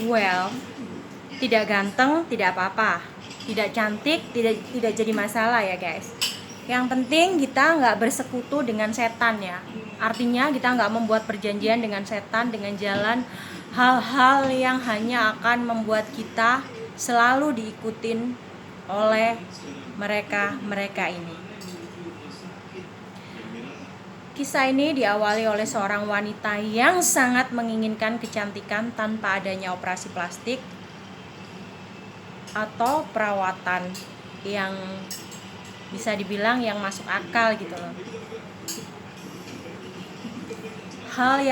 Well, tidak ganteng, tidak apa-apa. Tidak cantik, tidak jadi masalah ya guys. Yang penting kita nggak bersekutu dengan setan ya. Artinya kita nggak membuat perjanjian dengan setan dengan jalan hal-hal yang hanya akan membuat kita selalu diikutin oleh mereka ini. Kisah ini diawali oleh seorang wanita yang sangat menginginkan kecantikan tanpa adanya operasi plastik atau perawatan yang bisa dibilang yang masuk akal gitu loh. Hal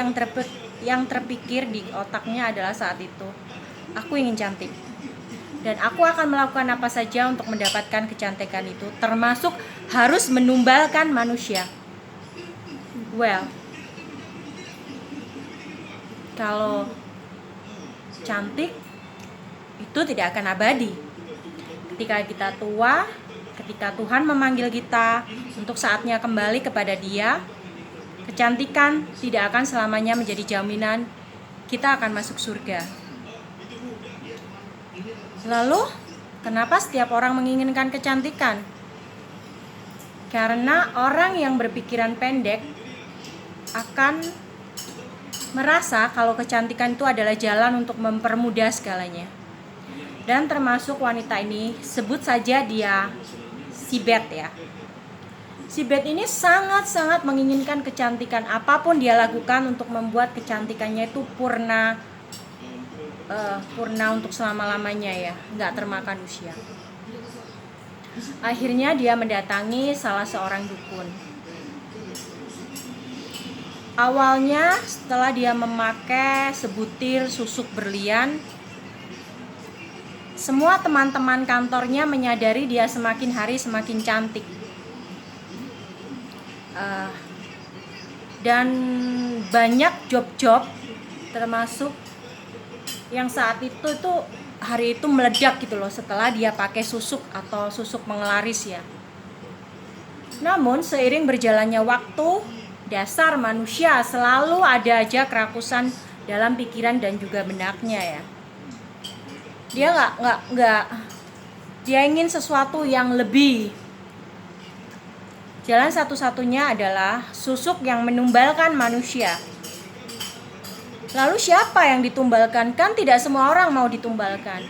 yang terpikir di otaknya adalah saat itu, aku ingin cantik. Dan aku akan melakukan apa saja untuk mendapatkan kecantikan itu, termasuk harus menumbalkan manusia. Well, kalau cantik itu tidak akan abadi. Ketika kita tua, ketika Tuhan memanggil kita untuk saatnya kembali kepada Dia, kecantikan tidak akan selamanya menjadi jaminan kita akan masuk surga. Lalu, kenapa setiap orang menginginkan kecantikan? Karena orang yang berpikiran pendek akan merasa kalau kecantikan itu adalah jalan untuk mempermudah segalanya. Dan termasuk wanita ini, sebut saja dia si Beth ya. Si Beth ini sangat-sangat menginginkan kecantikan. Apapun dia lakukan untuk membuat kecantikannya itu purna untuk selama-lamanya ya, nggak termakan usia. Akhirnya dia mendatangi salah seorang dukun. Awalnya setelah dia memakai sebutir susuk berlian, semua teman-teman kantornya menyadari dia semakin hari semakin cantik. Dan banyak job-job, termasuk yang saat itu hari itu meledak gitu loh setelah dia pakai susuk atau susuk pengelaris ya. Namun seiring berjalannya waktu, dasar manusia selalu ada aja kerakusan dalam pikiran dan juga benaknya ya. Dia dia ingin sesuatu yang lebih. Jalan satu-satunya adalah susuk yang menumbalkan manusia. Lalu siapa yang ditumbalkan? Kan tidak semua orang mau ditumbalkan.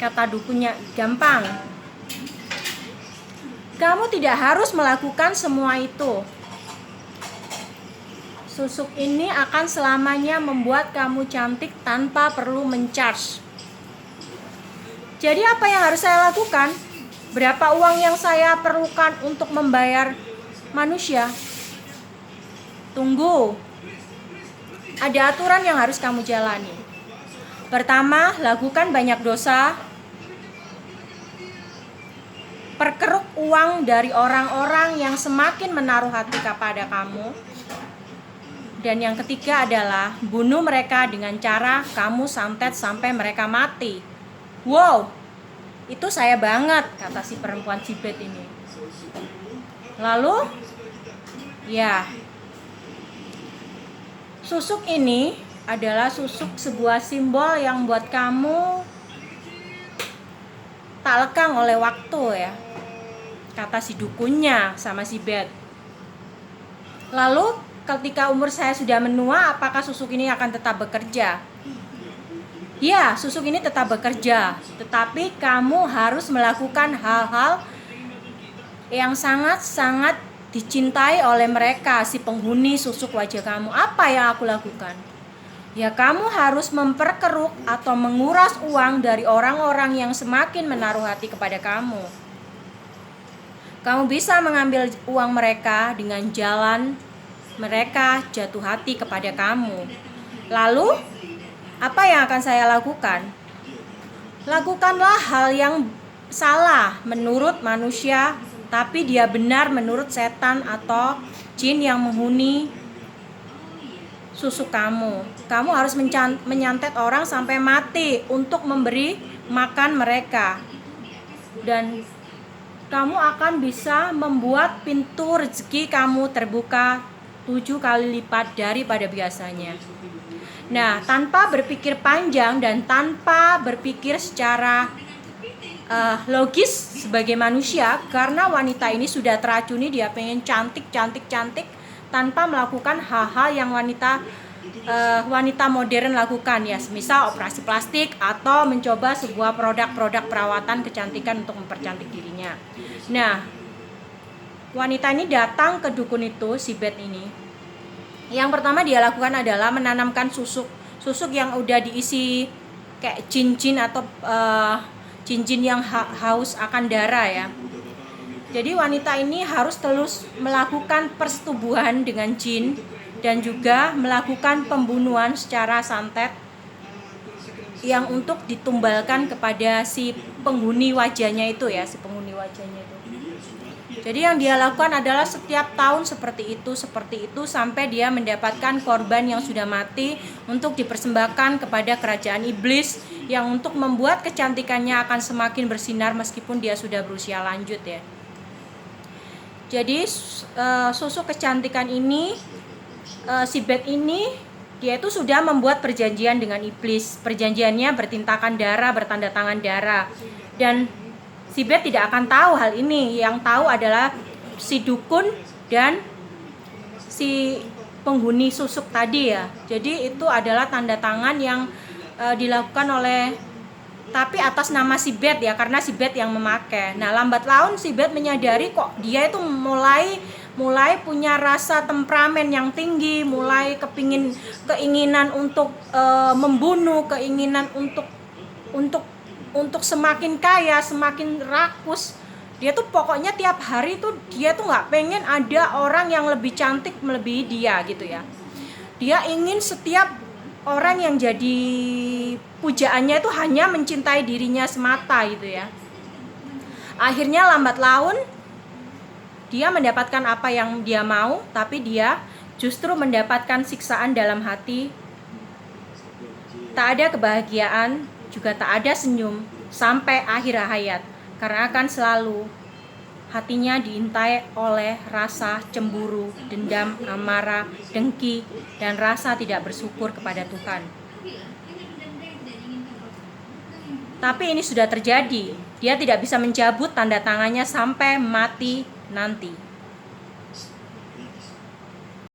Kata dukunnya, gampang. Kamu tidak harus melakukan semua itu. Susuk ini akan selamanya membuat kamu cantik tanpa perlu mencharge. Jadi apa yang harus saya lakukan? Berapa uang yang saya perlukan untuk membayar manusia? Tunggu. Ada aturan yang harus kamu jalani. Pertama, lakukan banyak dosa. Perkeruk uang dari orang-orang yang semakin menaruh hati kepada kamu. Dan yang ketiga adalah bunuh mereka dengan cara kamu santet sampai mereka mati. Wow, itu saya banget, kata si perempuan si Beth ini. Lalu, ya, susuk ini adalah susuk sebuah simbol yang buat kamu tak lekang oleh waktu ya, kata si dukunnya sama si Beth. Lalu, ketika umur saya sudah menua, apakah susuk ini akan tetap bekerja? Ya, susuk ini tetap bekerja, tetapi kamu harus melakukan hal-hal yang sangat-sangat dicintai oleh mereka, si penghuni susuk wajah kamu. Apa yang aku lakukan? Ya, kamu harus memperkeruk atau menguras uang dari orang-orang yang semakin menaruh hati kepada kamu. Kamu bisa mengambil uang mereka dengan jalan mereka jatuh hati kepada kamu. Lalu, apa yang akan saya lakukan? Lakukanlah hal yang salah menurut manusia, tapi dia benar menurut setan atau jin yang menghuni susuk kamu. Kamu harus menyantet orang sampai mati untuk memberi makan mereka. Dan kamu akan bisa membuat pintu rezeki kamu terbuka 7 kali lipat daripada biasanya. Nah, tanpa berpikir panjang dan tanpa berpikir secara logis sebagai manusia, karena wanita ini sudah teracuni, dia pengen cantik tanpa melakukan hal-hal yang wanita modern lakukan, ya, misal operasi plastik atau mencoba sebuah produk-produk perawatan kecantikan untuk mempercantik dirinya. Nah, wanita ini datang ke dukun itu, si Beth ini. Yang pertama dia lakukan adalah menanamkan susuk yang udah diisi kayak jin-jin atau jin-jin yang haus akan darah, ya. Jadi wanita ini harus terus melakukan persetubuhan dengan jin dan juga melakukan pembunuhan secara santet yang untuk ditumbalkan kepada si penghuni wajahnya itu, ya, si penghuni wajahnya itu. Jadi yang dia lakukan adalah setiap tahun seperti itu sampai dia mendapatkan korban yang sudah mati untuk dipersembahkan kepada kerajaan iblis yang untuk membuat kecantikannya akan semakin bersinar meskipun dia sudah berusia lanjut, ya. Jadi susuk kecantikan ini, si Beth ini dia itu sudah membuat perjanjian dengan iblis. Perjanjiannya bertintakan darah, bertanda tangan darah. Dan si Beth tidak akan tahu hal ini. Yang tahu adalah si dukun dan si penghuni susuk tadi, ya. Jadi itu adalah tanda tangan yang dilakukan tapi atas nama si Beth, ya, karena si Beth yang memakai. Nah, lambat laun si Beth menyadari kok dia itu mulai punya rasa temperamen yang tinggi, mulai keinginan untuk membunuh, keinginan untuk semakin kaya, semakin rakus. Dia tuh pokoknya tiap hari tuh dia tuh nggak pengen ada orang yang lebih cantik melebihi dia, gitu, ya. Dia ingin setiap orang yang jadi pujaannya itu hanya mencintai dirinya semata, gitu, ya. Akhirnya lambat laun dia mendapatkan apa yang dia mau, tapi dia justru mendapatkan siksaan dalam hati. Tak ada kebahagiaan, juga tak ada senyum sampai akhir hayat, karena akan selalu hatinya diintai oleh rasa cemburu, dendam, amarah, dengki, dan rasa tidak bersyukur kepada Tuhan. Tapi ini sudah terjadi. Dia tidak bisa mencabut tanda tangannya sampai mati nanti.